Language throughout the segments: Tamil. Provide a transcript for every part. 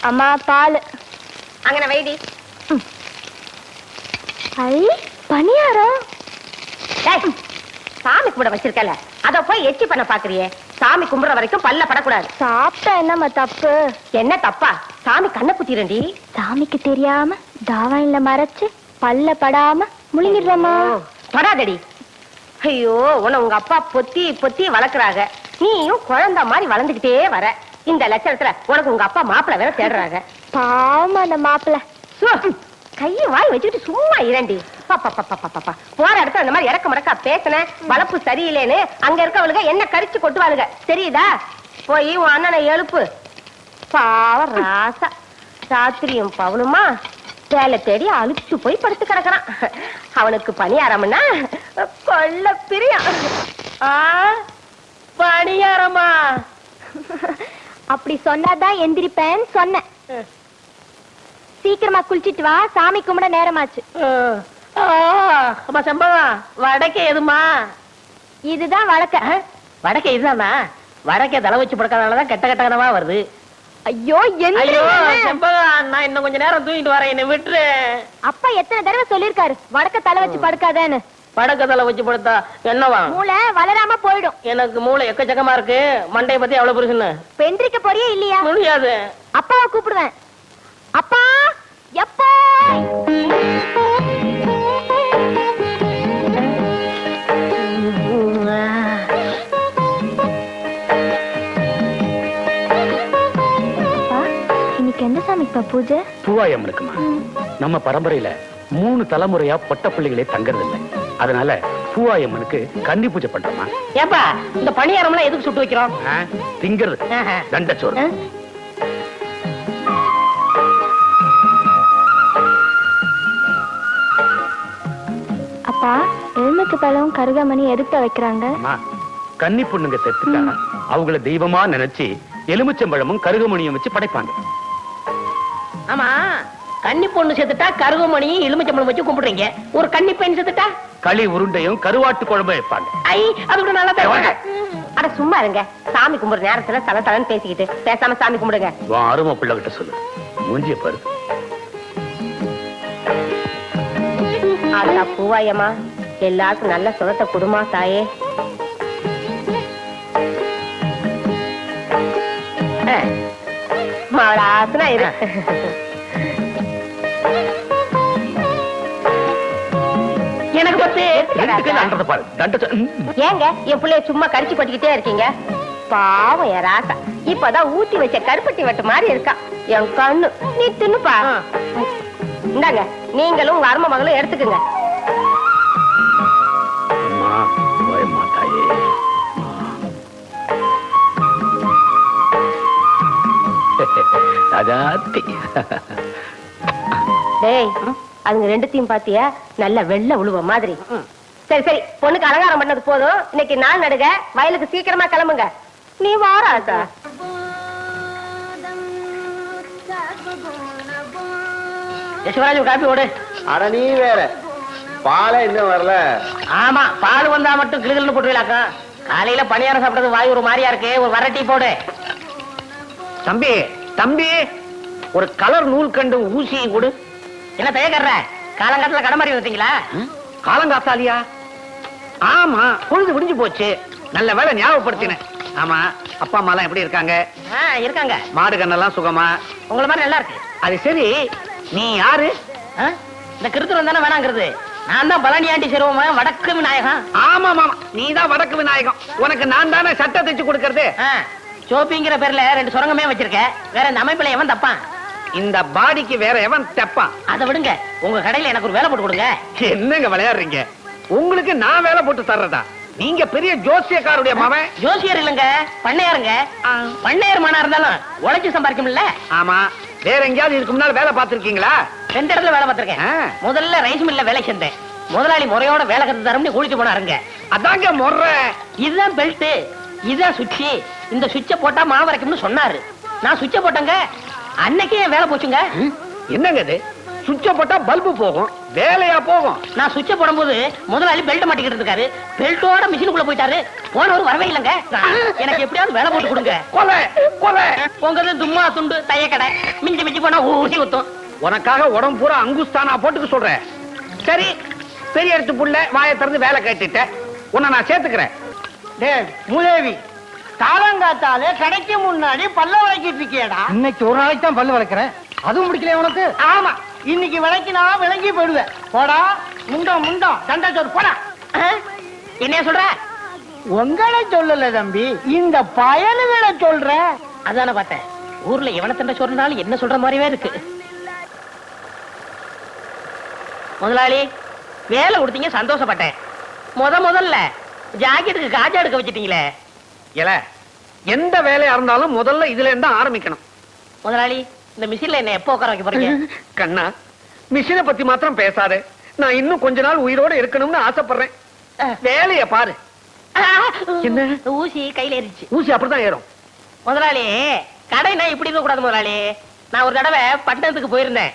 அம்மா பால் அங்கன வைடி. ஐ பணியாரம். சாமி கும்பிட வச்சிருக்கல, அத போய் எச்சி பண்ண பாக்குறியே. சாமி கும்பிடுற வரைக்கும் பல்ல படக்கூடாது. சாப்பிட்டா என்னம்மா தப்பு? என்ன தப்பா? சாமி கண்ணை குத்திரண்டி. சாமிக்கு தெரியாம தாவாயில மறைச்சு பல்ல படாம முழுங்கிடுறமா. படாதடி. ஐயோ, உன்னை உங்க அப்பா பொத்தி பொத்தி வளர்க்குறாங்க. நீயும் குழந்தை மாதிரி வளர்ந்துகிட்டே வர. இந்த லட்சணத்துல உனக்கு உங்க அப்பா மாப்பிள்ள வேற தேடுறாங்க. பாவமா அந்த மாப்பிள்ள. கையை வாய் வச்சுக்கிட்டு சும்மா இரண்டி. போற இடத்துல அந்த மாதிரி இறக்க மறக்கா பேசின வளப்பு சரியில்லைன்னு அங்க இருக்கவளுங்க என்ன கரிச்சு கொட்டுவாளுங்க, தெரியுதா? போய் உன் அண்ணனை எழுப்பு. பாவம் ராசா, ராத்திரியும் பவனுமா வேலை தேடி அழிச்சு போய் படுத்து கிடக்குறான். அவனுக்கு பணியாரம்னா கொள்ள பிரியம். பணியாரமா? அப்படி சொன்னாதான் எந்திரிப்பேன்னு சொன்னேன். சீக்கிரமா குளிச்சிட்டு வா, சாமி கும்பிட நேரமாச்சு. செம்பவா, வடக்கே எதுமா? இதுதான் வழக்க. வடக்கே இதுதானா? வடக்கே தலை வச்சு படுக்கிறதுனாலதான் கெட்ட கெட்ட கனவா வருது. ஐயோ செம்பவா, நான் இன்னும் கொஞ்ச நேரம் தூங்கிட்டு வரேன், என்ன விட்டுரு. அப்பா எத்தனை தடவை சொல்லிருக்காரு வடக்க தலை வச்சு படுக்காதேன்னு. வடக்க தலை வச்சு படுத்தா என்னவா? மூளை வளராம போயிடும். எனக்கு மூளை எக்கச்சக்கமா இருக்கு. மண்டைய பத்தி அவ்வளவு புரிசுன்னு பெந்திரிக்க போறியே இல்லையா? முடியாது. அப்பாவை கூப்பிடுவேன். அப்பா எப்பா? இன்னைக்கு எந்த சாமிக்குப்பா பூஜை? பூவாயம்மனுக்குமா? நம்ம பரம்பரையில 3 தலைமுறையா பொட்ட பிள்ளைகளே தங்கறது இல்லை. அதனால பூவாயம்மனுக்கு கன்னி பூஜை பண்றோமா. ஏப்பா, இந்த பணியாரம் எல்லாம் எதுக்கு சுட்டு வைக்கிறோம்? திங்கிறது தண்டச்சோறு. அப்பா, எலுமிச்சை பழம் கருகாமணி எதுக்கு வைக்கிறாங்க? கன்னி பொண்ணுங்க செத்துட்டா அவங்கள தெய்வமா நினைச்சு எலுமிச்சம்பழமும் கருகமணியும் வச்சு படைப்பாங்க. ஆமா, கன்னி பொண்ணு செத்துட்டா கருகமணியும் எலுமிச்சம்பழம் வச்சு கும்பிடுறீங்க. ஒரு கன்னி பெண் செத்துட்டா களி உருண்டையும் கருவாட்டு குழம்பு வைப்பாங்க. ஐ, அது கூட நல்லா. அட சும்மா இருங்க. சாமி கும்பிடுற நேரத்துல தலை தலைன்னு பேசிக்கிட்டு பேசாம சாமி கும்பிடுங்க. அருமை பிள்ளை கிட்ட சொல்லு. மூஞ்சிய பாரு. ஆத்தா பூவாயம்மா, எல்லாருக்கும் நல்ல சுகத்தை குடுமா தாயே. மாடாசனா இரு. எனக்கு பத்து ஏங்க என் பிள்ளைய சும்மா கடிச்சு கொட்டிக்கிட்டே இருக்கீங்க? பாவம் என் ராசா, இப்பதான் ஊத்தி வச்ச கருப்பட்டி வட்டு மாதிரி இருக்கா என் கண்ணு. நீ தின்னுப்பா. இந்தாங்க, நீங்களும் உங்க அருமை மகளும் எடுத்துக்குங்க. டேய், அதுங்க ரெண்டுத்தையும் பாத்தியா? நல்ல வெள்ளை உழுவ மாதிரி. சரி சரி, பொண்ணுக்கு அலங்காரம் பண்ணது போதும். இன்னைக்கு நாள் நடுக, வயலுக்கு சீக்கிரமா கிளம்புங்க. நீ வாராதா? யசுவராஜ் காப்பி ஓடு. அட நீ வேற, பாலை இன்னும் வரல. ஆமா, பால் வந்தா மட்டும் கிளுகிள்னு போட்டுவிலாக்கா. காலையில பணியாரம் சாப்பிட்டது வாய் ஒரு மாதிரியா இருக்கு. ஒரு வரட்டி போடு. தம்பி தம்பி, ஒரு கலர் நூல் கண்டு ஊசியும் கொடு. என்ன தயக்கற? காலங்காலத்துல கடை மாதிரி வந்தீங்களா? காலங்காத்தாலியா? ஆமா, பொழுது விடிஞ்சு போச்சு. நல்ல வேலை ஞாபகப்படுத்தினேன். ஆமா, அப்பா அம்மா எல்லாம் எப்படி இருக்காங்க? இருக்காங்க. மாடு கண்ணெல்லாம் சுகமா? உங்களை மாதிரி நல்லா இருக்கு. அது சரி, நீ யாரு? இந்த கிருத்துவம் தானே வேணாங்கிறது. நான் தான் பழனியாண்டி சிறுவமா வடக்கு விநாயகம். ஆமா மாமா, நீ தான் வடக்கு விநாயகம். உனக்கு நான் தானே சட்டை தைச்சு கொடுக்கறது. சோப்பிங்கிற பேர்ல 2 சுரங்கமே வச்சிருக்க. வேற இந்த அமைப்புல எவன் தப்பான்? இந்த பாடிக்கு வேற எவன் தப்பான்? அதை விடுங்க, உங்க கடையில எனக்கு ஒரு வேலை போட்டு கொடுங்க. என்னங்க விளையாடுறீங்க? உங்களுக்கு நான் வேலை போட்டு தர்றதா? நீங்க பெரிய ஜோசியக்காருடைய மகன். ஜோசியர் இல்லங்க, பண்ணையாருங்க. பண்ணையார் மனா இருந்தாலும் உழைச்சு சம்பாதிக்கும்ல. ஆமா, வேற எங்கேயாவது இதுக்கு முன்னால வேலை பார்த்திருக்கீங்களா? 2 இடத்துல வேலை பார்த்திருக்கேன். முதல்ல ரைஸ் மில்ல வேலை செஞ்சேன். முதலாளி முறையோட வேலை கத்து தரம்னு குளிச்சு போனாருங்க. அதாங்க முறை. இதுதான் பெல்ட், இதுதான் சுவிட்ச். இந்த சுவிட்சை போட்டா மாவு வரைக்கும்னு சொன்னாரு. நான் சுவிட்சை போட்டேங்க. அன்னைக்கே வேலை போச்சுங்க. என்னங்க இது? சுவிட்ச போட்டா பல்பு போகும், வேலையா போகும். நான் சுவிட்ச போடும்போது முதலாளி பெல்ட் மாட்டிக்கிட்டு இருக்காரு. பெல்ட்டோட மிஷினுக்குள்ள போயிட்டாரு. போனவர் வரவே இல்லைங்க. எனக்கு எப்படியாவது வேலை போட்டு கொடுங்க. கொலை கொலை. உங்க தும்மா துண்டு தையக்கடை மிஞ்சி மிஞ்சி போனா ஊசி ஊத்தும். உனக்காக உடம்பு பூரா அங்குஸ்தானா போட்டுக்க சொல்றேன். சரி, பெரிய எடுத்து புள்ள வாயை திறந்து வேலை கேட்டுட்ட, உன்னை நான் சேர்த்துக்கிறேன். மூதேவி, காலங்காத்தாலே கடைக்கு முன்னாடி பல்ல விளக்கிட்டு இருக்கியடா. இன்னைக்கு ஒரு நாளைக்கு தான் பல்லு விளக்குறேன், அதுவும் பிடிக்கல உனக்கு? ஆமா, இன்னைக்கு விளக்கினா விளங்கி போயிடுவேன். போடா முண்டம் முண்டம் தண்டச்சோறு போடா. என்ன சொல்ற? உங்களை சொல்லல தம்பி, இந்த பயலுகளை சொல்ற. அதான பார்த்தேன். ஊர்ல எவனை தண்ட சொல்றாலும் என்ன சொல்ற மாதிரியே இருக்கு. முதலாளி, வேலை கொடுத்தீங்க, சந்தோஷப்பட்டேன். முதல்ல ஜாக்கெட்டுக்கு காஜா எடுக்க வச்சிட்டீங்களே. இல்ல, எந்த வேலையா இருந்தாலும் முதல்ல இதுல இருந்து ஆரம்பிக்கணும். முதலாளி, இந்த மிஷின்ல என்ன எப்போ உட்கார வைக்க போறீங்க? கண்ணா, மிஷினை பத்தி மாத்திரம் பேசாதே. நான் இன்னும் கொஞ்ச நாள் உயிரோட இருக்கணும்னு ஆசைப்படுறேன். வேலைய பாரு. என்ன ஊசி கையில ஏறிச்சு. ஊசி அப்படிதான் ஏறும். முதலாளி, கடைனா இப்படி இருக்க கூடாது முதலாளி. நான் ஒரு தடவை பட்டணத்துக்கு போயிருந்தேன்.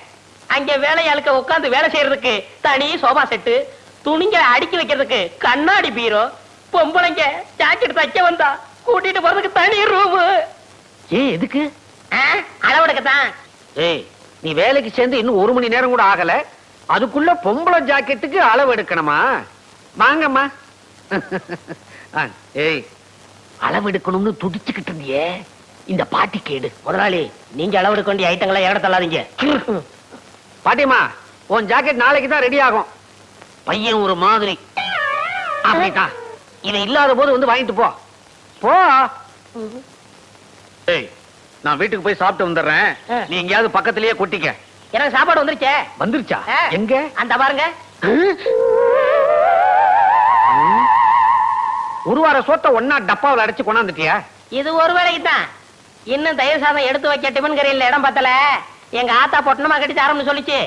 அங்க வேலையாளுக்க உட்கார்ந்து வேலை செய்யறதுக்கு தனி சோபா செட்டு, துணிங்க அடுக்கி வைக்கிறதுக்கு கண்ணாடி பீரோ, பொம்பளைங்க ஜாக்கெட் தைக்க வந்தா கூட்டிட்டு போறதுக்கு தனி ரூம். எதுக்கு? அளவெடுக்கத்தான். ஏய், நீ வேலைக்கு சேர்ந்து இன்னும் 1 மணி நேரம் கூட ஆகல, அதுக்குள்ள பொம்பளை ஜாக்கெட்டுக்கு அளவு எடுக்கணுமா? வாங்கம்மா. ஏய், அளவு எடுக்கணும்னு துடிச்சுக்கிட்டு இருந்தியே, இந்த பாட்டி கேடு. முதலாளி, நீங்க அளவெடுக்க வேண்டிய ஐட்டங்களை ஏற தள்ளாதீங்க. பாட்டிமா, உன் ஜாக்கெட் நாளைக்கு தான் ரெடி ஆகும். பையன் ஒரு மாதிரி. அப்படிதான், இதை இல்லாத போது வந்து வாங்கிட்டு போ. போ. ஏய், நான் வீட்டுக்கு போய் சாப்பிட்டு வந்துடுறேன். நீ எங்கேயாவது பக்கத்திலேயே கொட்டிக்க. எனக்கு சாப்பாடு வந்துருச்சே. வந்துருச்சா? எங்க? அந்த பாருங்க. ஒரு வார சோத்த ஒன்னா டப்பாவில் அடைச்சு கொண்டாந்துட்டியா? இது ஒரு வேலைக்கு தான். இன்னும் தயிர் சாதம் எடுத்து வைக்க டிபன் கரையில் இடம் பத்தல. எங்க ஆத்தா பொட்டணமா கட்டி தரம்னு சொல்லிச்சு.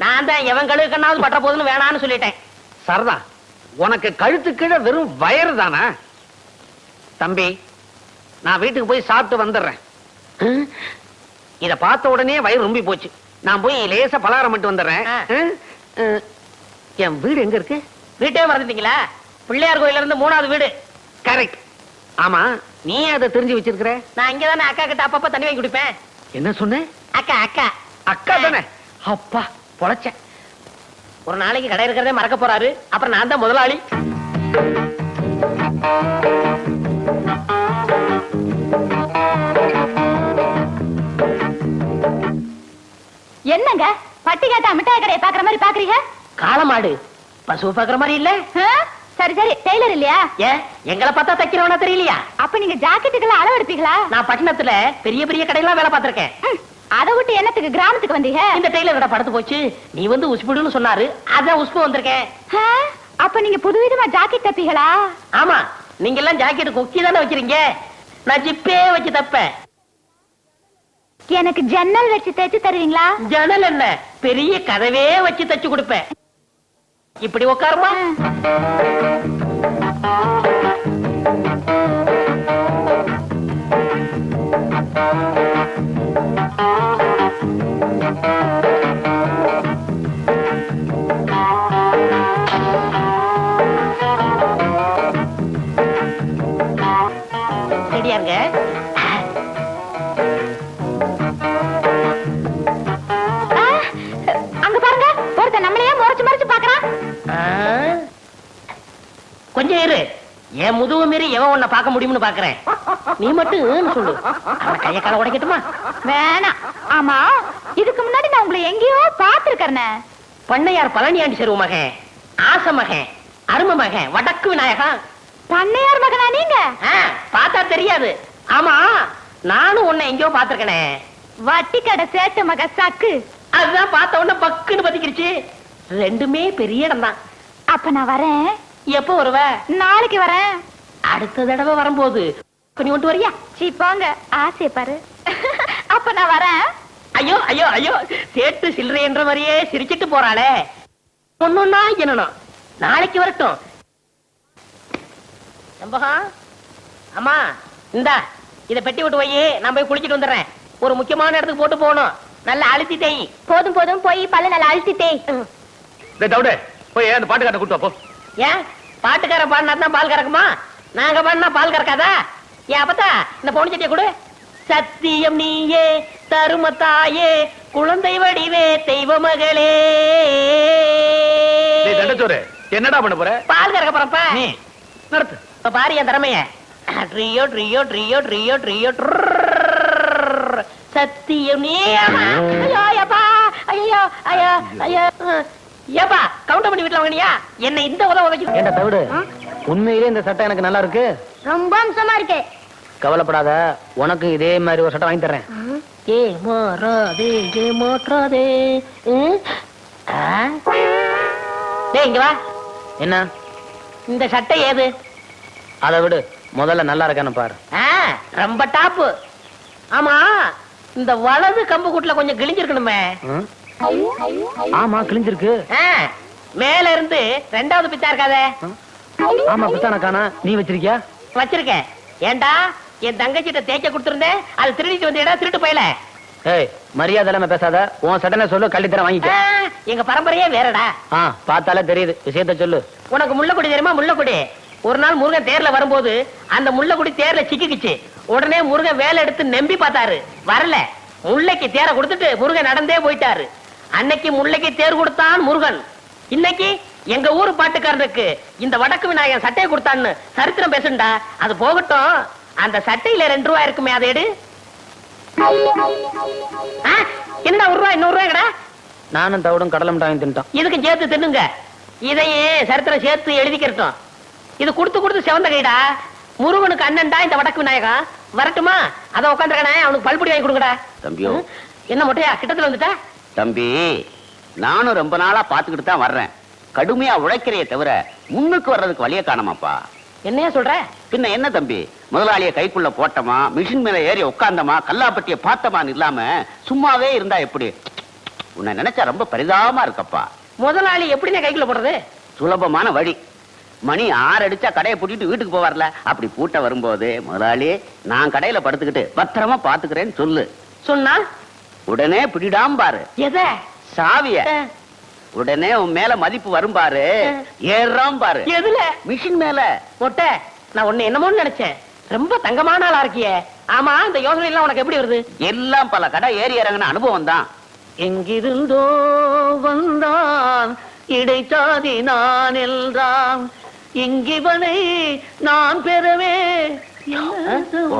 நான் தான் எவன் கழுவுக்கண்ணாவது பற்ற போதுன்னு வேணான்னு சொல்லிட்டேன். சரதா, உனக்கு கழுத்து கீழே வெறும் வயறு தானா? தம்பி, நான் வீட்டுக்கு போய் சாப்பிட்டு வந்துடுறேன். இத பார்த்த உடனே வயிறு ரொம்பி போச்சு. நான் போய் லேசா பலகாரம் மட்டும் வந்துடுறேன். என் வீடு எங்க இருக்கு? வீட்டே மறந்துட்டீங்களா? பிள்ளையார் கோயில இருந்து 3வது வீடு. கரெக்ட். ஆமா, நீ அதை தெரிஞ்சு வச்சிருக்கிற? நான் இங்கதானே அக்கா கிட்ட அப்பப்ப தண்ணி வாங்கி குடிப்பேன். என்ன சொன்ன? அக்கா அக்கா அக்கா தானே? அப்பா பொழைச்ச. ஒரு நாளைக்கு கடை இருக்கிறதே மறக்க போறாரு. அப்புறம் நான் தான் முதலாளி. என்னங்க பட்டி கேட்டா மிட்டாய் கடையை பாக்குற மாதிரி பாக்குறீங்க? காளமாடு பசு பாக்குற மாதிரி இல்ல. சரி சரி, டெய்லர் இல்லையா? ஏன் எங்களை பார்த்தா தைக்கிறவனா தெரியலையா? அப்ப நீங்க ஜாக்கெட்டுக்கெல்லாம் அளவு எடுப்பீங்களா? நான் பட்டணத்துல பெரிய பெரிய கடையெல்லாம் வேலை பார்த்திருக்கேன். அதை விட்டு என்னத்துக்கு கிராமத்துக்கு வந்தீங்க? இந்த டெய்லர் கடை படுத்து போச்சு. நீ வந்து உஸ்புடுன்னு சொன்னாரு, அதான் உஸ்பு வந்திருக்கேன். அப்ப நீங்க புதுவிதமா ஜாக்கெட் தப்பீங்களா? ஆமா, நீங்க எல்லாம் ஜாக்கெட் கொக்கி தானே வச்சிருக்கீங்க. நான் ஜிப்பே வச்சு தப்பேன். எனக்கு ஜன்னல் வச்சு தைச்சு தருவீங்களா? ஜன்னல் என்ன, பெரிய கதவே வச்சு தச்சு கொடுப்பேன். இப்படி உட்காருமா. ரெடியா இருங்க. அங்க பாருங்க, ஒருத்தன் நம்மளையே முறைச்சு முறைச்சு பாக்குறான். கொஞ்சம் இரு, என் முதுகு மீறி எவன் உன்னை பார்க்க முடியும்னு பாக்குறேன். நீ மட்டும் சொல்லு, அவன் கைய கால உடைக்கட்டுமா? வேணாம். ஆமா, இதுக்கு முன்னாடி நான் உங்களை எங்கேயோ பாத்துருக்கேன். பண்ணையார் பழனியாண்டி செருவு மகன், ஆச மகன், அரும மகன், வடக்கு விநாயகன். பண்ணையார் மகனா நீங்க? பார்த்தா தெரியாது. ஆமா, நானும் உன்னை எங்கேயோ பாத்துருக்கனே. வட்டி கடை சேட்டு மக சக்கு. அதுதான் பார்த்த உடனே பக்குன்னு பத்திக்கிடுச்சு. ரெண்டுமே பெரிய இடம் தான். அப்ப நான் வரேன். எப்போ வருவ? நாளைக்கு வரேன். அடுத்த தடவை வரும்போது நீ கொண்டு வரியா? சீ போங்க, ஆசை பாரு. அப்ப நான் வரேன். ஐயோ ஐயோ ஐயோ, சேட்டு சில்லறை என்ற மாதிரியே சிரிச்சிட்டு போறாளே. ஒன்னொன்னா என்னணும். நாளைக்கு வரட்டும். அம்மா, இந்தா இத பெட்டி விட்டு போய் நான் போய் குளிச்சிட்டு வந்துடுறேன். ஒரு முக்கியமான இடத்துக்கு போட்டு போகணும். நல்லா அழுத்திட்டேன். போதும் போதும் போய் பல்ல நல்லா அழுத்திட்டே. தவிடு போய் அந்த பாட்டுக்காரனை கூட்டு வா, போ. ஏன் பாட்டுக்கார பாடினா தான் பால் கறக்குமா? நாங்க பாடினா பால் கறக்காதா? ஏன் அப்பத்தா இந்த பவுன் சட்டியை கொடு. சத்தியம் நீயே தரும தாயே குழந்தை வடிவே தெய்வ மகளே. டேய் தண்டச்சோறு, என்னடா பண்ண போற? பால் கறக்க போறப்ப நீ நடத்து. இப்ப பாரு என் திறமைய. ட்ரியோ ட்ரியோ ட்ரியோ ட்ரியோ ட்ரியோ சத்தியம் நீ. ஐயோ ஐயப்பா, ஐயோ ஐயோ ஐயோ. ஏப்பா கவுண்டர் பண்ணி வீட்டுல வாங்கினியா? என்ன இந்த உதவி ஏண்டா தவிடு, உண்மையிலே இந்த சட்டை எனக்கு நல்லா இருக்கு. ரொம்ப அம்சமா இருக்கு. கவலைப்படாத, உனக்கு இதே மாதிரி ஒரு சட்டை வாங்கி தர்றேன். ஏ மாறாதே ஏ மாற்றாதே. டேய் இங்க வா. என்ன? இந்த சட்டை ஏது? அதை விடு, முதல்ல நல்லா இருக்கான்னு பாரு. ரொம்ப டாப்பு. ஆமா இந்த வலது கம்பு கூட்டுல கொஞ்சம் கிழிஞ்சிருக்கணுமே. ம்? ஆமா கிழிஞ்சிருக்கு. மேல இருந்து ரெண்டாவது பித்தா இருக்காதே. ஆமா பித்தான காணா, நீ வச்சிருக்கியா? வச்சிருக்கேன். ஏண்டா என் தங்கச்சிட்ட தேய்க்க கொடுத்திருந்தேன், அது திருடிட்டு வந்து இடம் திருட்டு போயல. ஏய் மரியாதை இல்லாம பேசாத, உன் சட்டனை சொல்லு, கள்ளி தர வாங்கிக்க. எங்க பரம்பரையே வேறடா. பார்த்தாலே தெரியுது, விஷயத்த சொல்லு. உனக்கு முள்ளக்குடி தெரியுமா? முள்ளக்குடி. ஒரு நாள் முருகன் தேர்ல வரும்போது அந்த முள்ளக்குடி தேர்ல சிக்கிக்குச்சு. உடனே முருகன் வேலை எடுத்து நம்பி பார்த்தாரு, வரல. முல்லைக்கு தேரை கொடுத்துட்டு முருகன் நடந்தே போயிட்டாரு. அன்னைக்கு முல்லைக்கு தேர் கொடுத்தான் முருகன். இன்னைக்கு எங்க ஊரு பாட்டுக்காரனுக்கு இந்த வடக்கு விநாயகன் சட்டையை கொடுத்தான்னு சரித்திரம் பேசுண்டா. அது போகட்டும், அந்த சட்டையில 2 ரூபாய் இருக்குமே, அதை எடு. என்னடா 1 ரூபாய் 200 ரூபாய்டா? நானும் தவிடும் கடலை மிட்டாயும் தின்ட்டான். இதுக்கு சேர்த்து தின்னுங்க. இதையே சரித்திரம் சேர்த்து எழுதிக்கிறட்டும். இது கொடுத்து கொடுத்து செவந்த கைடா. முருகனுக்கு அண்ணன்டா இந்த வடக்கு விநாயகன். வரட்டுமா? அத உட்காந்துருக்கானே, அவனுக்கு பல்புடி வாங்கி கொடுங்கடா. தம்பியோ, என்ன மொட்டையா கிட்டத்துல வந்துட்டா? தம்பி நானும் ரொம்ப நாளா பாத்துக்கிட்டு தான் வர்றேன். கடுமையா உழைக்கிறைய தவிர முன்னுக்கு வர்றதுக்கு வழிய காணமாப்பா. என்னையா சொல்ற? பின்ன என்ன தம்பி, முதலாளிய கைக்குள்ள போட்டமா, மிஷின் மேல ஏறி உட்கார்ந்தமா, கல்லாப்பட்டிய பார்த்தமான்னு இல்லாம சும்மாவே இருந்தா எப்படி? உன்னை நினைச்சா ரொம்ப பரிதாபமா இருக்கப்பா. முதலாளி எப்படின்னா கைக்குள்ள போடுறது? சுலபமான வழி. மணி 6 அடிச்சா கடையை பூட்டிட்டு வீட்டுக்கு போவார்ல, அப்படி பூட்ட வரும்போது முதலாளி நான் கடையில படுத்துக்கிட்டு பத்திரமா பாத்துக்கிறேன்னு சொல்லு. சொன்னா உடனே பிடிடாம பாரு எத? சாவிய. உடனே உன் மேல மதிப்பு வரும் பாரு, ஏறாம் பாரு. எதுல? மிஷின் மேல. மொட்டை, நான் உன்னை என்னமோன்னு நினைச்சேன். ரொம்ப தங்கமான ஆளா இருக்கியே. ஆமா இந்த யோசனை எல்லாம் உனக்கு எப்படி வருது? எல்லாம் பல கடை ஏறி இறங்கின அனுபவம் தான். எங்கிருந்தோ வந்தான் இடைச்சாதி நான் என்றான், இங்கிவனை நான் பெறவே.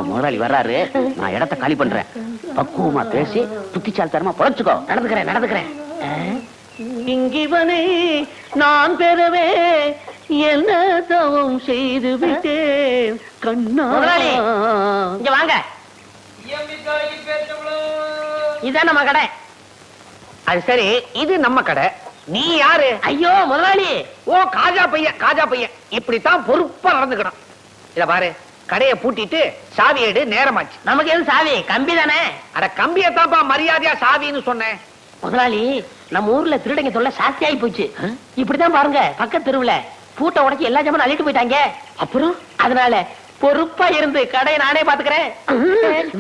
முதலாளி வர்றாரு, நான் இடத்தை காலி பண்றேன். பக்குவமா பேசி புத்திசாலித்தனமா பொழைச்சுக்கோ. நடந்துக்கிறேன். இங்கிவனை நான் பெறவே என்ன தவம் செய்து விட்டேன் கண்ணா. இங்க வாங்க, இதான் நம்ம கடை. அது சரி, இது நம்ம கடை. நீ யாரு? ஐயோ முதலாளி. ஓ காஜா பையன். இப்படித்தான் பொறுப்பா நடந்துக்கணும். இத பாரு, கடையை பூட்டிட்டு சாவி எடு, நேரமாச்சு. நமக்கு எது சாவி? கம்பி தானே. அட கம்பியத்தான்ப்பா மரியாதையா சாவின்னு சொன்னேன். முதலாளி நம்ம ஊர்ல திருடங்க தொல்லை சாஸ்தியாகி போச்சு. இப்படித்தான் பாருங்க, பக்கத்து தெருவுல பூட்டை உடைச்சு எல்லா ஜாமானும் அள்ளிட்டு போயிட்டாங்க. அப்புறம் அதனால பொறுப்பா இருந்து கடையை நானே பாத்துக்கிறேன்.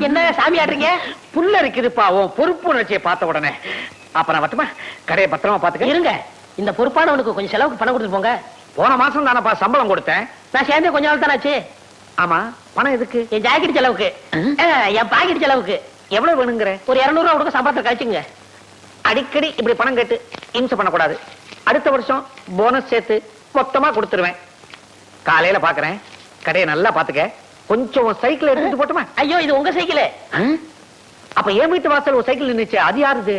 என்ன சாமி ஆடுறீங்க? புல்ல இருக்குதுப்பா உன் பொறுப்பு உணர்ச்சியை பார்த்த உடனே. அப்ப நான் மட்டுமா கடையை பத்திரமா பாத்துக்க. இருங்க, இந்த பொறுப்பானவனுக்கு கொஞ்சம் செலவுக்கு பணம் கொடுத்து போங்க. போன மாசம் தானப்பா சம்பளம் கொடுத்தேன். நான் சேர்ந்தே கொஞ்ச நாள் தானாச்சு. ஆமா, பணம் எதுக்கு? என் ஜாக்கெட் செலவுக்கு, என் பாக்கெட் செலவுக்கு. எவ்வளவு வேணுங்கிற? ஒரு 200 ரூபா கொடுக்க சம்பளத்தை கழிச்சுங்க. அடிக்கடி இப்படி பணம் கேட்டு இம்சை பண்ணக்கூடாது. அடுத்த வருஷம் போனஸ் சேர்த்து மொத்தமா கொடுத்துருவேன். காலையில பாக்குறேன், கடையை நல்லா பாத்துக்க. கொஞ்சம் சைக்கிள் எடுத்துட்டு போட்டுமா? ஐயோ இது உங்க சைக்கிள். அப்ப என் வீட்டு வாசல் ஒரு சைக்கிள் நின்னுச்சு, அது யாருது?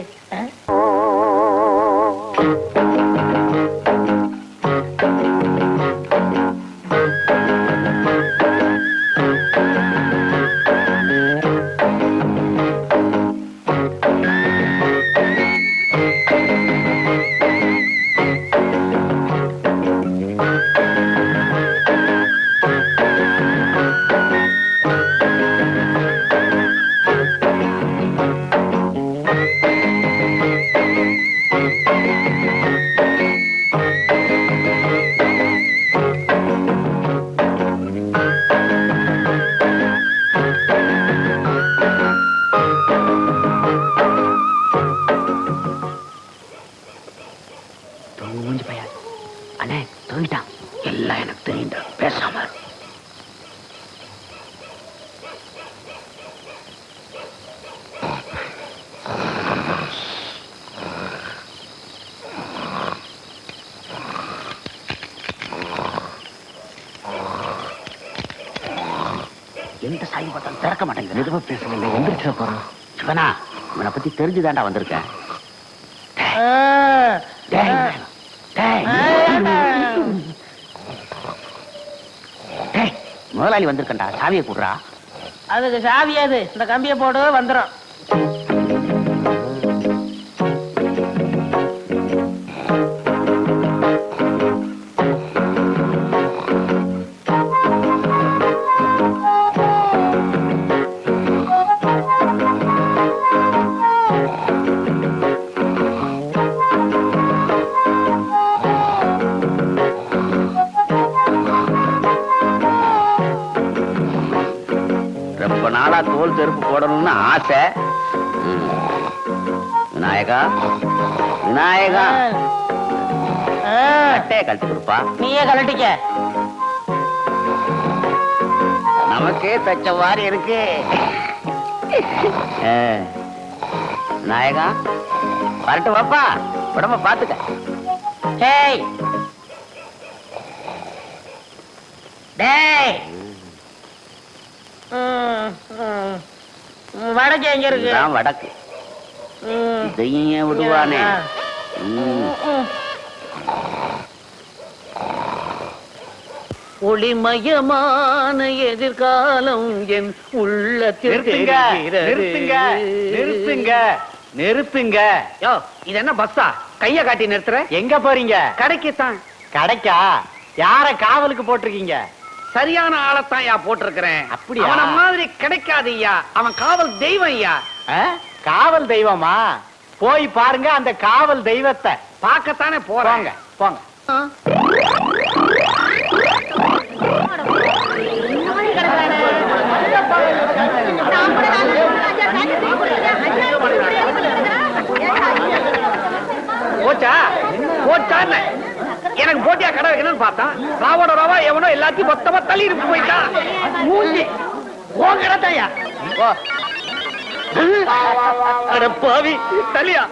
கேட்க மாட்டேங்குது. மெதுவா பேசுங்க, எந்திரிச்சிட போறான். சிவனா, இவனை பத்தி தெரிஞ்சுதான்டா வந்திருக்கேன். டேய், டேய். டேய், முதலாளி வந்திருக்கண்டா, சாவியை கூடுறா. அதுக்கு சாவியாது, இந்த கம்பியை போடு வந்துடும். ரொம்ப நாளா தோல் செருப்பு போடணும்னு ஆசை. விநாயகா, விநாயகா, கட்டைய கழட்டி கொடுப்பா. நீயே கலட்டிக்க. நமக்கே தச்ச மாதிரி இருக்கு. விநாயகா, வரட்டு வாப்பா, உடம்ப பாத்துக்க. டேய் டேய், வடக்கு எங்க இருக்கு? இதுதான் வடக்கு. இதையும் ஏன் விடுவானே. ஒளிமயமான எதிர்காலம் என் உள்ளத்தில் நிறுத்துங்க, நிறுத்துங்க. யோ, இது என்ன பஸ்ஸா? கைய காட்டி நிறுத்துற? எங்க போறீங்க? கடைக்குத்தான். கடைக்கா? யார காவலுக்கு போட்டிருக்கீங்க? சரியான ஆளத்தான் யா போட்டிருக்கிறேன். அப்படியா? அவன மாதிரி கிடைக்காது ஐயா. அவன் காவல் தெய்வம் ஐயா. காவல் தெய்வமா? போய் பாருங்க அந்த காவல் தெய்வத்தை. பார்க்கத்தானே போறாங்க. போங்க. போச்சா போச்சா? எனக்கு போட்டியா கடை வைக்கணும்னு பார்த்தா ராவோட ராவா எவனோ எல்லாத்தையும் மொத்தமா தள்ளி இருக்கு போயிட்டான். மூஞ்சி உன் கடை தாயா? அட பாவி, தள்ளியா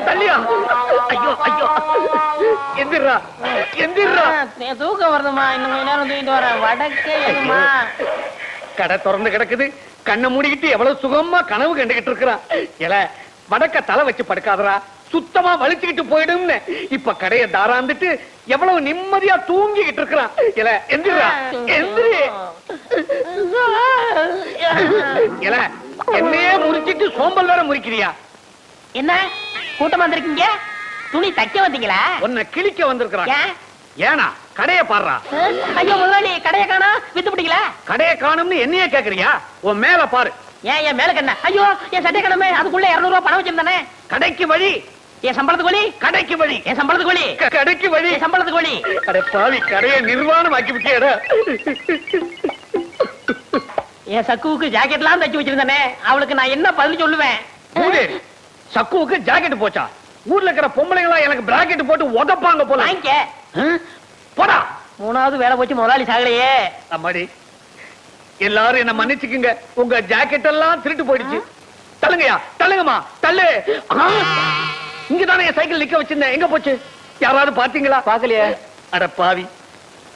தள்ளியா. ஐயோ ஐயோ, எந்திரா எந்திரா. தூக்கம் வருதுமா, இன்னும் கொஞ்ச நேரம் தூக்கிட்டு வரேன். வடக்கே எதுமா? கடை திறந்து கிடக்குது. கண்ணை மூடிக்கிட்டு எவ்வளவு சுகமா கனவு கண்டுகிட்டு இருக்கிறான். எல வடக்க தலை வச்சு படுக்காதரா, சுத்தமா வலிச்சுக்கிட்டு போயிடும்னு இப்ப கடைய தாராந்துட்டு எவ்வளவு நிம்மதியா தூங்கிக்கிட்டு இருக்கிறான். எல எந்திரா எந்திரி. எல என்னையே முறிச்சிட்டு சோம்பல் வேற முறிக்கிறியா? என்ன கூட்டமா வந்திருக்கீங்க? துணி தைக்க வந்தீங்களா? உன்னை கிழிக்க வந்திருக்கிறான். ஏனா கடைய பாடுறா. ஐயோ முதலாளி, கடைய காணா, வித்து பிடிக்கல. கடைய காணும்னு என்னையே கேக்குறியா? உன் மேல பாரு. ஏன் என் மேல கண்ண? ஐயோ என் சட்டை கடமை, அதுக்குள்ள 200 ரூபாய் பணம் வச்சிருந்தானே. கடைக்கு வழி. என் சம்பளத்துக்கு வழி. கடைக்கு வழி. என் சம்பளத்துக்கு வழி. கடைக்கு வழி. என் சம்பளத்துக்கு வழி. அட பாவி, கடையை நிர்வாணம் ஆக்கி விட்டியடா. என் சக்குவுக்கு ஜாக்கெட்லாம் தைச்சு வச்சிருந்தானே, அவளுக்கு நான் என்ன பதில் சொல்லுவேன்? சக்குவுக்கு ஜாக்கெட் போச்சா? ஊர்ல இருக்கிற பொம்பளைங்களா எனக்கு பிராக்கெட் போட்டு உதப்பாங்க போல. வாங்கிக்க. போடா. 3வது வேலை போச்சு, முதலாளி சாகலையே. அம்மாடி, எல்லாரும் என்ன மன்னிச்சுக்குங்க. உங்க ஜாக்கெட் எல்லாம் திருட்டு போயிடுச்சு. தள்ளுங்கயா, தள்ளுங்கம்மா, தள்ளு. இங்கதானே என் சைக்கிள் நிக்க வச்சிருந்தேன். எங்க போச்சு? யாராவது பாத்தீங்களா? பாக்கலையே. அட பாவி,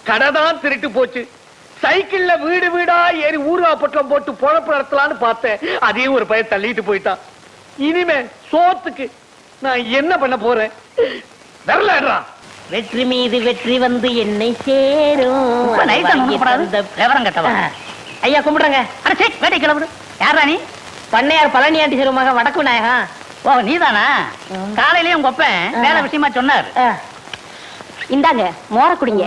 கடை தான் திருட்டு போச்சு. சைக்கிள்ல வீடு வீடா ஏறி ஊர்வா பொட்டலம் போட்டு பொழப்பு நடத்தலான்னு பார்த்தேன். அதையும் ஒரு பையன் தள்ளிட்டு போயிட்டான். இனிமே சோத்துக்கு நான் என்ன பண்ண போறேன்? வரலடா. வெற்றி மீது வெற்றி வந்து என்னை சேரும். விவரம் கட்டவா? ஐயா கும்பிடுறங்க. அட சே, வேட்டை கிளம்பு. யாரா நீ? பண்ணையார் பழனி ஆண்டி சிறுமக வடக்கு விநாயகா. ஓ நீதானா? காலையிலயும் உங்க அப்பன் வேலை விஷயமா சொன்னார். இந்தாங்க மோர குடிங்க.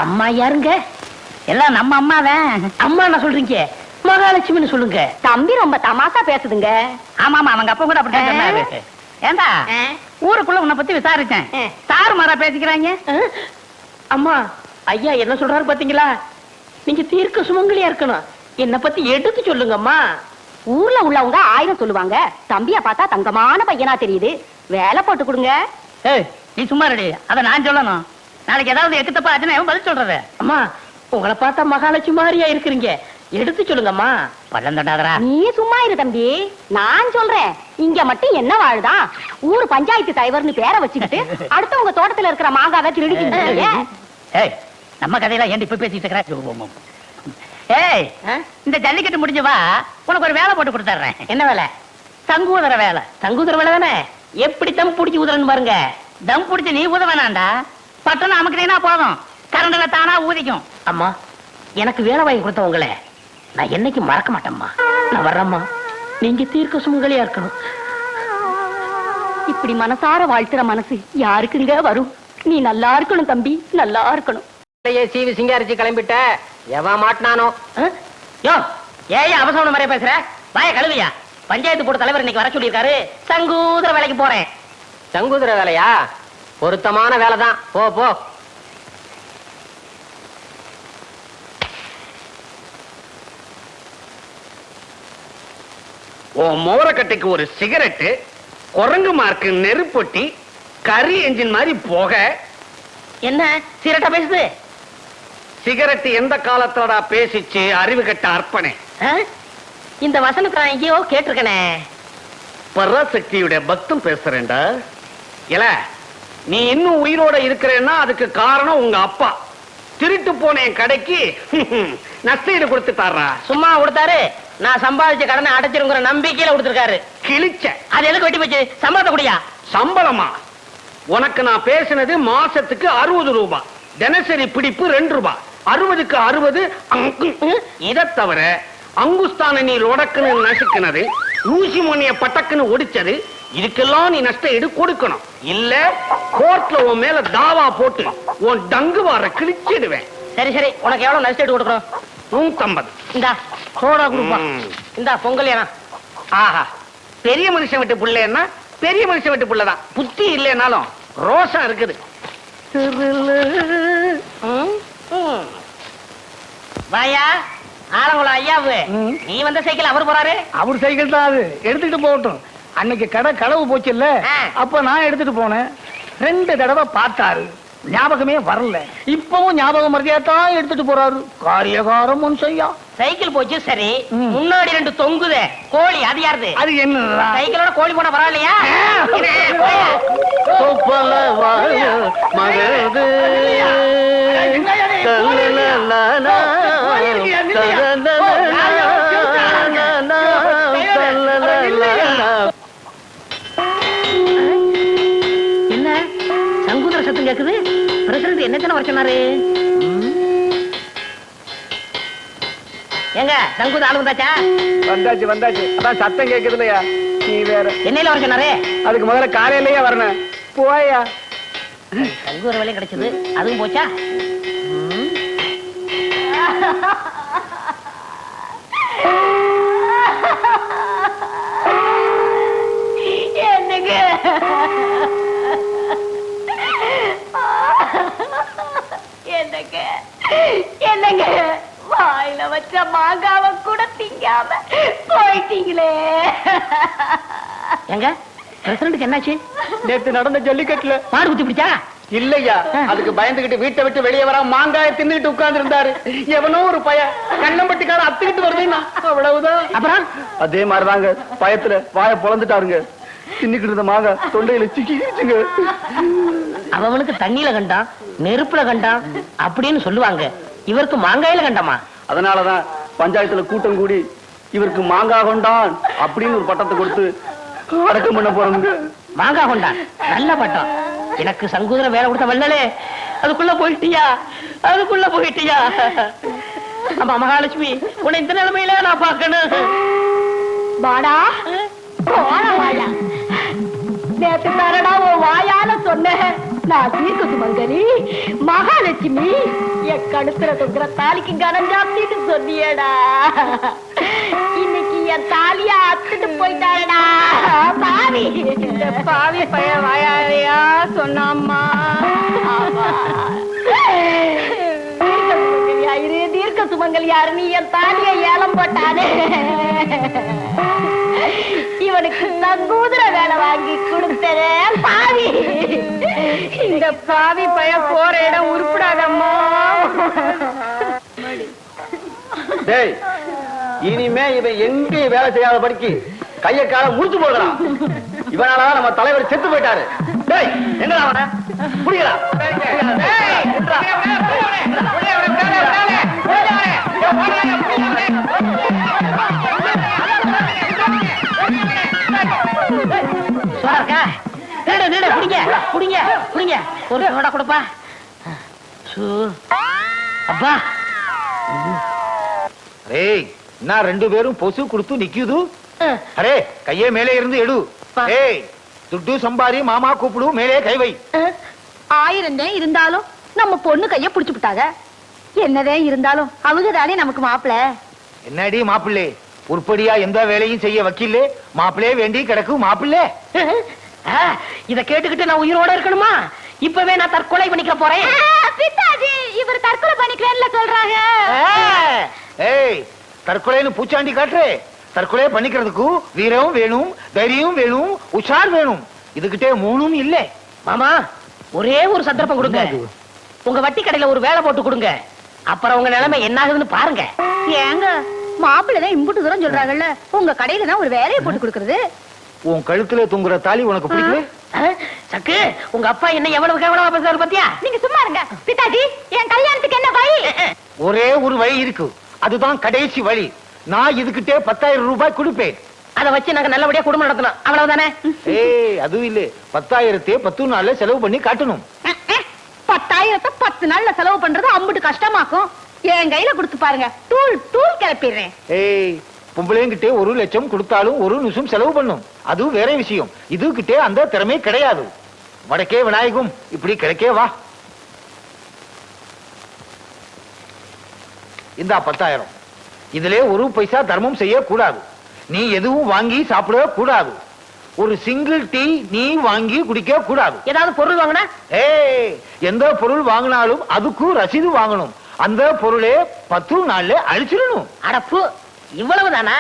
அம்மா யாருங்க? எல்லாம் நம்ம அம்மாதான். அம்மா என்ன சொல்றீங்க? மகாலட்சுமின்னு சொல்லுங்க. தம்பி ரொம்ப தமாசா பேசுதுங்க. ஆமா ஆமா, அவங்க அப்பா கூட அப்படிதான் சொன்னாரு. ஏண்டா ஊருக்குள்ள உன்னை பத்தி விசாரிச்சேன். தாறு மாறா பேசிக்கிறாங்க. அம்மா ஐயா என்ன சொல்றாரு பாத்தீங்களா? நீங்க தீர்க்க சுமங்கலியா இருக்கணும். என்ன பத்தி எடுத்து சொல்லுங்கம்மா. ஊர்ல உள்ளவங்க 1000 சொல்லுவாங்க. தம்பியா பார்த்தா தங்கமான பையனா தெரியுது. வேலை போட்டு கொடுங்க. ஏய் நீ சும்மா ரெடி, அத நான் சொல்லணும். நாளைக்கு ஏதாவது எக்கு தப்பா ஆச்சுன்னா பதில் சொல்றது. அம்மா உங்களை பார்த்தா மகாலட்சுமி மாதிரியா இருக்கிறீங்க. எடுத்து சொல்லுங்கம்மா. பள்ளம் தட்டாதரா. நீ சும்மா இரு தம்பி, நான் சொல்றேன். இங்க மட்டும் என்ன வாழுதா? ஊர் பஞ்சாயத்து தலைவர்னு பேரை வச்சுக்கிட்டு அடுத்தவங்க தோட்டத்துல இருக்கிற மாங்காவை திருடிக்கிட்டு ஏய், நம்ம கதையெல்லாம் ஏன் இப்ப பேசிட்டு இருக்கிற? ஏய், இந்த ஜல்லிக்கட்டு முடிஞ்சு வா, உனக்கு ஒரு வேலை போட்டு கொடுத்துறேன். என்ன வேலை? சங்கூதர வேலை. சங்கூதர வேலை தானே? எப்படி தம் பிடிச்சி ஊதுறன்னு பாருங்க. தம் பிடிச்சி நீ ஊத வேணாண்டா, பட்டணம் அமுக்கினா போதும், கரண்டல தானா ஊதிக்கும். அம்மா, எனக்கு வேலை வாங்கி கொடுத்தவங்கள நான் என்னைக்கு மறக்க மாட்டேம்மா. நான் வர்றேம்மா. நீங்க தீர்க்க சுமங்கலியா இருக்கணும். இப்படி மனசார வாழ்த்துற மனசு யாருக்குங்க வரும்? நீ நல்லா இருக்கணும் தம்பி, நல்லா இருக்கணும். சீவி சிங்காரிச்சு கிளம்பிட்ட, எவன் மாட்டினானோ? யோ, ஏன் அவசரம் மாதிரியே பேசுற? வாய கழுவியா? பஞ்சாயத்து போர்டு தலைவர் இன்னைக்கு வர சொல்லியிருக்காரு. சங்கூதர வேலைக்கு போறேன். சங்கூதர வேலையா? பொருத்தமான வேலை தான். போ போ. மோரக்கட்டைக்கு ஒரு சிகரெட்டு, குரங்கு மார்க்கு நெருப்பொட்டி, கரி என்ஜின் மாதிரி போக. என்ன சீரட்டா பேசுது? சிகரெட் எந்த காலத்தோட பேசிச்சு? அறிவு கட்ட அர்ப்பணே. இந்த வசனத்தை நான் எங்கேயோ கேட்டிருக்கனே. பராசக்தியுடைய பக்தம் பேசுறேன்டா. இல்ல, நீ இன்னும் உயிரோட இருக்கிறேன்னா அதுக்கு காரணம் உங்க அப்பா. திருட்டு போன என் கடைக்கு நஷ்டஈடு கொடுத்துட்டாரா? சும்மா கொடுத்தாரு. நான் சம்பாதிச்ச கடனை அடைச்சிருங்கிற நம்பிக்கையில கொடுத்திருக்காரு. கிழிச்ச. அது எதுக்கு வெட்டி போச்சு? சம்பளத்தை குடியா? சம்பளமா? உனக்கு நான் பேசினது மாசத்துக்கு 60 ரூபாய், தினசரி பிடிப்பு 2 ரூபாய். 60க்கு 60. இதை தவிர அங்குஸ்தான நீ உடக்குன்னு நசுக்கினது, ஊசி மணிய பட்டக்குன்னு ஒடிச்சது, இதுக்கெல்லாம் நீ நஷ்ட ஈடு கொடுக்கணும். இல்ல கோர்ட்ல உன் மேல தாவா போட்டு உன் டங்கு வார கிழிச்சிடுவேன். சரி சரி, உனக்கு எவ்வளவு நஷ்ட ஈடு கொடுக்கணும்? 150. இந்தா சோடா குடுப்பா. இந்தா பொங்கல் ஏனா. ஆஹா, பெரிய மனுஷன் விட்டு புள்ளேன்னா பெரிய மனுஷன் விட்டு புள்ளதான். புத்தி இல்லைனாலும் ரோஷம் இருக்குது. வாயா ஆலங்குளம் ஐயாவு, நீ வந்த சைக்கிள் அவர் போறாரு. அவர் சைக்கிள் தான் அது, எடுத்துக்கிட்டு போகட்டும். அன்னைக்கு கடை களவு போச்சு இல்ல, அப்ப நான் எடுத்துட்டு போனேன். 2 தடவை பார்த்தாரு, ஞாபகமே வரல. இப்பவும் ஞாபகம் மரியாதான் எடுத்துட்டு போறாரு. காரியகாரம் முன்சையா. சைக்கிள் போச்சு சரி, முன்னாடி 2 தொங்குதே கோழி, அது யாருது? அது என்ன? சைக்கிளோட கோழி போனா பரவாயில்லையா? என்ன சங்கூதர சத்தம் கேக்குது? பிரசிடண்ட் என்ன வர சொன்னாரு? எங்க சங்கூத ஆளு வந்தாச்சா? வந்தாச்சு வந்தாச்சு. அதான் சத்தம் கேக்குது இல்லையா? நீ வேற என்னையில வர சொன்னாரு? அதுக்கு முதல்ல காலையிலேயே வரணும். போயா, சங்கூர வேலையும் கிடைச்சது, அதுவும் போச்சா? என்னங்க என்னங்க என்னங்க, வாயில வச்ச மாங்காவை கூட திங்காம போயிட்டீங்களே. எங்க பிரசிடண்ட்க்கு என்னாச்சு? நேத்து நடந்த ஜல்லிக்கட்டுல மாடு குத்தி பிடிச்சா? இல்லையா, அதுக்கு பயந்துகிட்டு வீட்டை விட்டு வெளியே வர மாங்காய தின்னுட்டு உட்கார்ந்து இருந்தாரு. எவனோ ஒரு பய கண்ணம்பட்டிக்கார அத்துக்கிட்டு வருதுன்னா அவ்வளவுதான். அப்புறம் அதே மாதிரிதாங்க, பயத்துல வாய பொளந்துட்டாருங்க. தின்னுக்கிட்டு இருந்த மாங்காய் தொண்டையில சிக்கிச்சுங்க. அவனுக்கு தண்ணியில கண்டான், நெருப்புல கண்டான் அப்படின்னு சொல்லுவாங்க. இவருக்கு மாங்காயில கண்டமா? அதனாலதான் பஞ்சாயத்துல கூட்டம் கூடி இவருக்கு மாங்காய் கொண்டான் அப்படின்னு ஒரு பட்டத்தை கொடுத்து அடக்கம் பண்ண போறாங்க. மாங்காய் கொண்டான், நல்ல பட்டம். எனக்கு சங்கூதர வேலை கொடுத்த வல்லலே, அதுக்குள்ள போயிட்டியா? அதுக்குள்ள போயிட்டியா? ஆமா மகாலட்சுமி, உன்னை இந்த நிலைமையில நான் பார்க்கணும். வாடா போடா வாயா. நேத்து தரடா உன் வாயால சொன்னேன், நான் தீர்க்க சுமங்கலி மகாலட்சுமி, என் கழுத்துல தொங்குற தாலிக்கு கனம் ஜாஸ்தின்னு சொன்னியடா. இன்னைக்கு என் தாலிய அத்துட்டு போயிட்டாடா பாவி. இந்த பாவி பைய வாயாலையா சொன்னாம்மா. தீர்க்க சுமங்கல் யாருன்னு என் தாலிய ஏலம் போட்டானே, இவனுக்கு சங்கூதர வேலை வாங்கி கொடுத்தே பாவி. இந்த பாவி பைய போற இடம் உருப்படாதம்மா. டேய், இனிமே இவன் எங்கேயும் வேலை செய்யாத படிக்கு கைய கால முடிச்சு போடலாம். இவனாலதான் நம்ம தலைவர் செத்து போயிட்டாரு. டேய் எங்கடா அவன புடிங்கடா. ஒரு சோடா கொடுப்பா. அப்பா ஏய் நான் ரெண்டு பேரும் பொசு கொடுத்து நிக்குது. அரே கையே மேலே இருந்து எடு. ஏய் துட்டு சம்பாரி மாமா கூப்பிடு, மேலே கை வை. 1000 இருந்தாலும் நம்ம பொண்ணு கைய புடிச்சு விட்டாங்க. என்னதே இருந்தாலும் அவங்க தானே நமக்கு மாப்பிள. என்னடி மாப்பிள்ளை, உருப்படியா எந்த வேலையும் செய்ய வக்கீல்லே மாப்பிள்ளே வேண்டி கிடக்கு மாப்பிள்ளே. இத கேட்டுக்கிட்டு நான் உயிரோட இருக்கணுமா? இப்பவே நான் தற்கொலை பண்ணிக்க போறேன். பிதாஜி இவர் தற்கொலை பண்ணிக்கிறேன்ல சொல்றாங்க. ஏய் தற்கொலைன்னு பூச்சாண்டி காட்டுறே. தற்கொலை பண்ணிக்கிறதுக்கு வீரம் வேணும், தைரியம் வேணும், உஷார் வேணும். இதுகிட்டே மூணும் இல்ல. மாமா ஒரே ஒரு சந்தர்ப்பம் கொடுங்க. உங்க வட்டி கடையில ஒரு வேலை போட்டு கொடுங்க. அப்புறம் உங்க நிலைமை என்ன ஆகுதுன்னு பாருங்க. ஏங்க மாப்பிள்ளதான் இம்புட்டு தூரம் சொல்றாங்கல்ல, உங்க கடையில தான் ஒரு வேலையை போட்டு கொடுக்கறது. உன் கழுத்துல தொங்குற தாலி உனக்கு பிடிக்கல? சக்கு உங்க அப்பா என்ன எவ்வளவு கேவலமா பேசுறாரு பாத்தியா? நீங்க சும்மா இருங்க. பிதாஜி என் கல்யாணத்துக்கு என்ன வழி? ஒரே ஒரு வழி இருக்கு, அதுதான் கடைசி வழி. நான் இதுகிட்டே 10,000 ரூபாய் கொடுப்பேன். அதை வச்சு நாங்க நல்லபடியா குடும்பம் நடத்தணும், அவ்வளவுதானே? ஏய் அதுவும் இல்ல, 10,000 10 நாள்ல செலவு பண்ணி காட்டணும். 10,000 10 நாள்ல செலவு பண்றது அம்புட்டு கஷ்டமாக்கும். என் கையில கொடுத்து பாருங்க, தூள் தூள் கிளப்பிடுறேன். ஏய் பொம்பளைங்கிட்டே 1 லட்சம் கொடுத்தாலும் 1 நிமிஷம் செலவு பண்ணும், அது வேற விஷயம். இதுகிட்டே அந்த திறமை கிடையாது. வடக்கே விநாயகம் இப்படி கிடைக்கே வா. இந்த 10,000 இதுல 1 பைசா தர்மம் செய்ய கூடாது. நீ எதுவும் வாங்கி சாப்பிட கூடாது. ஒரு சிங்கிள் டீ நீ வாங்கி குடிக்க கூடாது. ஏதாவது பொருள் வாங்கினா? ஏய் எந்த பொருள் வாங்கினாலும் அதுக்கு ரசீது வாங்கணும். அந்த பொருளே 10 நாள்ல அழிச்சிடணும். அடப்பு இவ்வளவுதானா?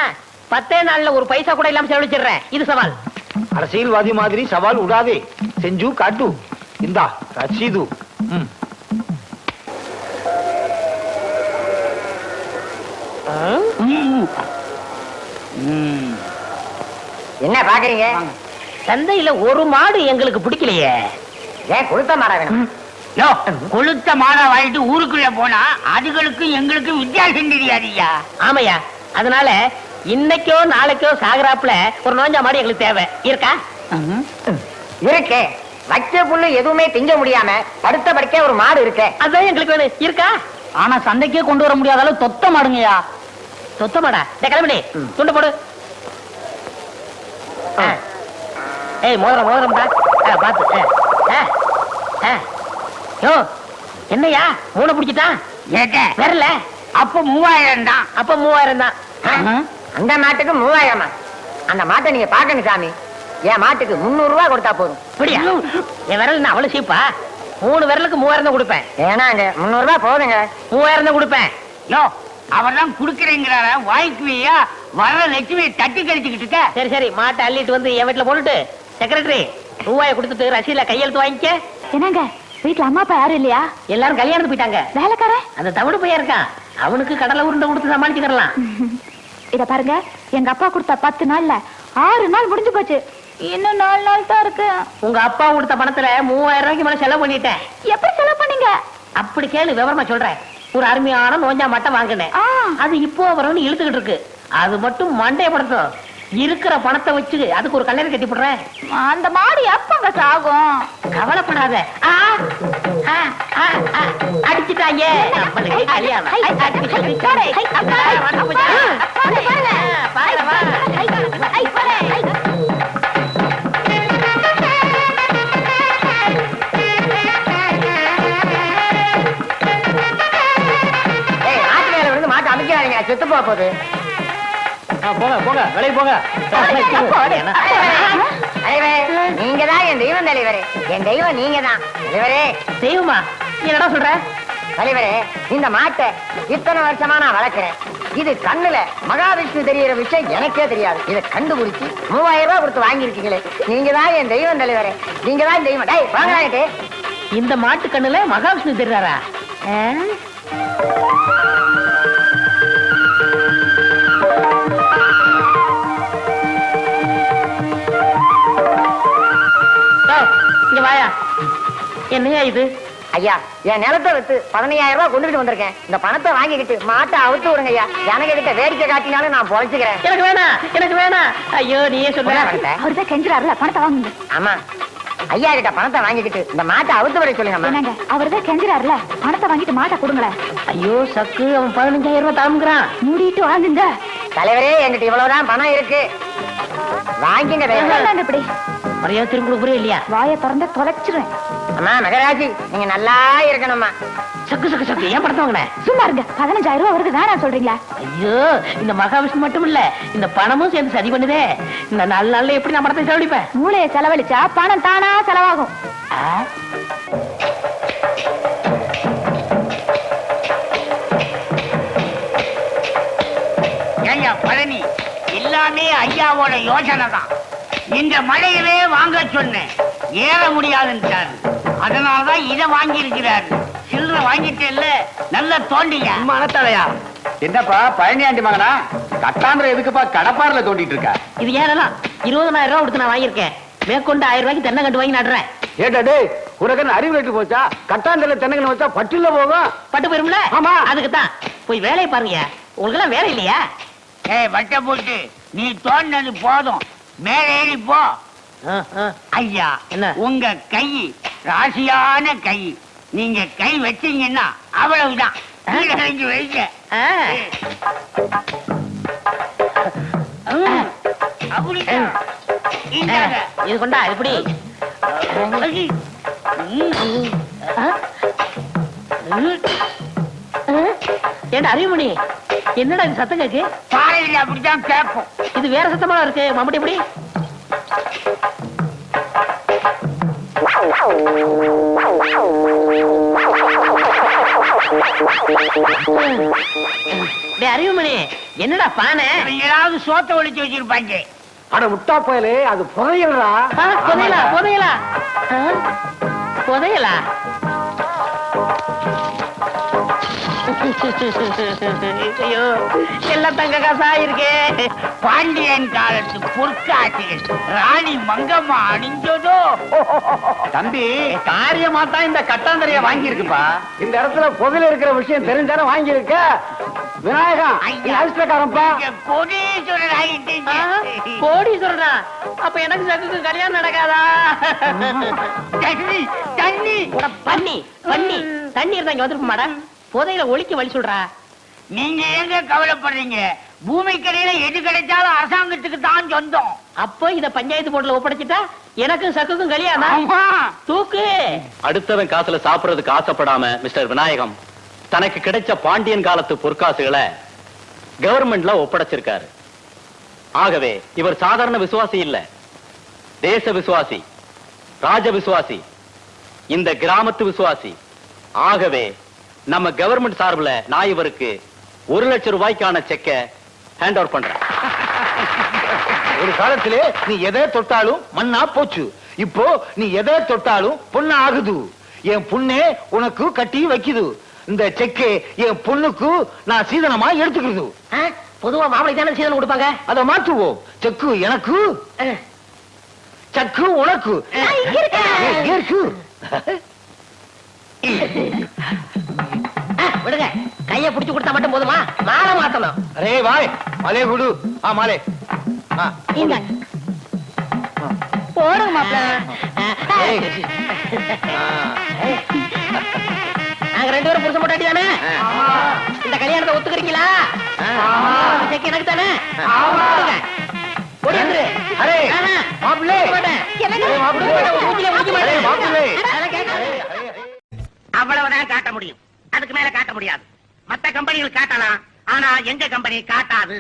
10 நாள்ல ஒரு பைசா கூட இல்லாம செலவழிச்சிடுறேன். இது சவால். அரசியல்வாதி மாதிரி சவால் விடாதே, செஞ்சு காட்டு. இந்தா ரசீது. என்ன பாக்குறீங்க? சந்தையில ஒரு மாடு எங்களுக்கு பிடிக்கலையே. ஏன் கொளுத்த மாடா வேணும்? கொளுத்த மாடா வாங்கிட்டு ஊருக்குள்ள போனா அதுகளுக்கு எங்களுக்கு வித்தியாசம் தெரியாதுயா. ஆமையா, அதனால இன்னைக்கோ நாளைக்கோ சாகராப்புல ஒரு நோஞ்சா மாடு எங்களுக்கு தேவை. இருக்கா? இருக்கே. வச்ச புல்லு எதுவுமே திங்க முடியாம படுத்த படுக்க ஒரு மாடு இருக்கே, அதான் எங்களுக்கு வேணும். இருக்கா? ஆனா சந்தைக்கே கொண்டு வர முடியாத அளவு தொத்த மாடுங்கயா. சொத்த மாடா? கிளம்பி துண்டு போடு. ஏய் மோதிரம் மோதிரம்டா பாத்து. என்னையா மூணை பிடிச்சிட்டான்? வரல. அப்ப 3000 தான். அப்ப 3000 தான். அந்த மாட்டுக்கு 3000. அந்த மாட்டை நீங்க பாக்கணும் சாமி. என் மாட்டுக்கு 300 ரூபாய் கொடுத்தா போதும். அப்படியா? என் விரல் நான் அவ்வளவு சீப்பா? 3 விரலுக்கு 3000 தான் கொடுப்பேன். ஏன்னாங்க 300 ரூபாய் போதுங்க. 3000 தான் கொடுப்பேன். அவர்தான் குடுக்கறேங்கிறார வாய்க்குவியா? வர லட்சுமி தட்டி கழிச்சுக்கிட்டு இருக்க. சரி சரி, மாட்டை அள்ளிட்டு வந்து என் வீட்டுல போட்டுட்டு செக்ரட்டரி ரூபாயை கொடுத்துட்டு ரசீல கையெழுத்து வாங்கிக்க. என்னங்க வீட்டுல அம்மா அப்பா யாரும் இல்லையா? எல்லாரும் கல்யாணத்துக்கு போயிட்டாங்க. வேலைக்காரன் அந்த தவிடு பையன் இருக்கான், அவனுக்கு கடலை உருண்டை கொடுத்து சமாளிச்சுக்கலாம். இத பாருங்க, எங்க அப்பா கொடுத்த 10 நாள்ல 6 நாள் முடிஞ்சு போச்சு. இன்னும் 4 நாள் தான் இருக்கு. உங்க அப்பா கொடுத்த பணத்துல 3000 ரூபாய்க்கு மேல செலவு பண்ணிட்டேன். எப்படி செலவு பண்ணீங்க? அப்படி கேளு, விவரமா சொல்றேன். ஒரு அருமையான நோஞ்சா மட்டும் வாங்கினேன். அது இப்போ வரும்னு இழுத்துக்கிட்டு இருக்கு. அது மட்டும் மண்டையப்படுத்தும். இருக்கிற பணத்தை வச்சு அதுக்கு ஒரு கல்யாணம் கட்டி போடுறேன். அந்த மாடு எப்பங்க சாகும்? கவலைப்படாத. அடிச்சுட்டாங்க. கல்யாணம் மாட்டு அமைக்காதீங்க, செத்து போகுது. போங்க போங்க வேலைக்கு போங்க. நீங்க தான் என் தெய்வம் தலைவரே. என் தெய்வம் நீங்க தான் தலைவரே. தெய்வமா? என்னடா சொல்ற? தலைவரே, இந்த மாட்டை இத்தனை வருஷமா நான் வளர்க்கிறேன். இது கண்ணுல மகாவிஷ்ணு தெரியற விஷயம் எனக்கே தெரியாது. இதை கண்டுபிடிச்சு 3000 ரூபாய் கொடுத்து வாங்கியிருக்கீங்களே, நீங்க தான் என் தெய்வம் தலைவரே. நீங்க தான் தெய்வம். டேய் வாங்கிட்டு. இந்த மாட்டு கண்ணுல மகாவிஷ்ணு தெரியாரா? என்னையா இது? ஐயா என் நிலத்தை வித்து 15,000 ரூபாய் கொண்டுட்டு வந்திருக்கேன். இந்த பணத்தை வாங்கிக்கிட்டு மாட்டை அவுத்து விடுங்க ஐயா. எனக்கு கிட்ட வேடிக்கை காட்டினாலும் நான் பொழைச்சுக்கிறேன். எனக்கு வேணாம், எனக்கு வேணாம். ஐயோ நீயே சொல்ல. அவர்தான் கெஞ்சுறாருல, பணத்தை வாங்குங்க. ஆமா, ஐயா கிட்ட பணத்தை வாங்கிக்கிட்டு இந்த மாட்டை அவுத்து விட சொல்லுங்க. என்னங்க, அவர்தான் கெஞ்சுறாருல, பணத்தை வாங்கிட்டு மாட்டை கொடுங்களேன். ஐயோ சக்கு, அவன் 15,000 ரூபாய் தாங்குறான். மூடிட்டு வாங்குங்க. தலைவரே, என்கிட்ட இவ்வளவுதான் பணம் இருக்கு, வாங்கிங்க. என்னங்க இப்படி மரியாதை திரும்ப கொடுக்குறே இல்லையா? வாயை திறந்து தொலைச்சிருவேன். அம்மா மகராஜி, நீங்க நல்லா இருக்கணும்மா. சக்கு சக்கு சக்கு, ஏன் பணத்தை வாங்கின? சும்மா இருங்க. 15,000 ரூபாய் வருது, வேணாம் சொல்றீங்களா? ஐயோ, இந்த மகாவிஷ்ணு மட்டும் இல்ல, இந்த பணமும் சேர்ந்து சரி பண்ணுதே. இந்த 4 நாள்ல எப்படி நான் பணத்தை செலவழிப்பேன்? மூளையை செலவழிச்சா பணம் தானா செலவாகும். ஐயா பழனி, எல்லாமே ஐயாவோட யோசனை தான். இந்த மலையவே வாங்க சொன்னேன், ஏற முடியாதுன்றாரு. அதனாலதான் இதை வாங்கி இருக்கிறாரு. சில்லற வாங்கிட்டு இல்ல, நல்ல தோண்டிங்க. மனத்தலையா? என்னப்பா பழனியாண்டி மகனா, கட்டாந்திர எதுக்குப்பா கடப்பாறுல தோண்டிட்டு இருக்க? இது ஏனெல்லாம் 20,000 ரூபாய் கொடுத்து நான் வாங்கியிருக்கேன். மேற்கொண்டு 1000 ரூபாய்க்கு தென்னை கண்டு வாங்கி நடுறேன். ஏட்டா டேய், உனக்கு அறிவு ரேட்டு போச்சா? கட்டாந்திர தென்னங்கன்னு வச்சா பட்டுல போகும். பட்டு போயிரும்ல? ஆமா. அதுக்கு தான் போய் வேலையை பாருங்க. உங்களுக்கு எல்லாம் வேலை இல்லையா? வட்ட போட்டு நீ தோண்டது போதும், மேல ஏறி போ. ஐயா, என்ன? உங்க கை ராசியான கை. நீங்க கை வச்சீங்கன்னா அவ்வளவுதான். கீழே இறங்கி வைங்க. அப்படிதான். இந்தாங்க. இது கொண்டா இப்படி. ஏண்டா அறிவுமணி, என்னடா இது சத்தம் கேக்கு? பாறையில் அப்படித்தான் கேட்போம். இது வேற சத்தமா இருக்கு. மம்பட்டி எப்படி? அறிவுமணி, என்னடா பானை? ஏதாவது சோத்த ஒளிச்சு வச்சிருப்பாங்க. அட முட்டா போயலே, அது புதையல்றா. புதையலா? புதையலா? புதையலா? ஐயோ, எல்லாம் தங்க காசா இருக்கே. பாண்டியன் காலத்து பொற்காட்சிகள் ராணி மங்கம்மா அணிஞ்சதோ. தம்பி, காரியமா தான் இந்த கட்டாந்தரைய வாங்கி இருக்குப்பா. இந்த இடத்துல புதையல் இருக்கிற விஷயம் தெரிஞ்சாலும் வாங்கி இருக்க. விநாயகம், அதிர்ஷ்டக்காரன்பா. கோடீஸ்வரர் ஆகிட்டீங்க. கோடி சொல்றான். அப்ப எனக்கு சகுக்கு கல்யாணம் நடக்காதா? தண்ணி தண்ணி பண்ணி பண்ணி தண்ணி இருந்தா இங்க வந்துருப்ப மாடா. புதையில ஒளிக்கு வழி சொல்றா. நீங்க எங்க கவலைப்படுறீங்க? பூமிக்கரையில எது கிடைச்சாலும் அரசாங்கத்துக்கு தான் சொந்தம். அப்போ இத பஞ்சாயத்து போர்டுல ஒப்படைச்சிட்டா எனக்கும் சக்குக்கும் கல்யாணம். தூக்கு. அடுத்தவன் காசுல சாப்பிடுறதுக்கு ஆசைப்படாம மிஸ்டர் விநாயகம் தனக்கு கிடைச்ச பாண்டியன் காலத்து பொற்காசுகளை கவர்மெண்ட்ல ஒப்படைச்சிருக்காரு. ஆகவே இவர் சாதாரண விசுவாசி இல்ல, தேச விசுவாசி, ராஜ விசுவாசி, இந்த கிராமத்து விசுவாசி. ஆகவே நம்ம கவர்மெண்ட் சார்பில் நான் இவருக்கு 1 லட்சம் ரூபாய்க்கான செக்கை ஹேண்ட் ஓவர் பண்றேன். ஒரு காலத்திலே நீ எதை தொட்டாலும் மண்ணா போச்சு, இப்போ நீ எதை தொட்டாலும் பொண்ணா ஆகுது. என் பொண்ணே உனக்கு கட்டி வைக்குது. இந்த செக்கு என் பொண்ணுக்கு நான் சீதனமா எடுத்துக்கிறது. பொதுவா மாப்பிளை தானே சீதனம் கொடுப்பாங்க. அதை மாற்றுவோம். செக்கு எனக்கு, சக்கு உனக்கு. விடுங்க, கைய புடிச்சு கொடுத்தா மட்டும் போதுமா? மாலை மாத்தணும். அரே வாய், மாலே குடு. மாலே போடுங்க மாப்பிள்ள. நாங்க 2 பேரும் புருஷன் போட்டாட்டி தானே இந்த கல்யாணத்தை ஒத்துக்கிறீங்களா? செக் எனக்கு தானே? அவ்வளவுதான் காட்ட முடியும், அதுக்கு மேல காட்ட முடியாது. மத்த கம்பெனிகள் காட்டலாம், ஆனா எங்க கம்பெனி காட்டாது.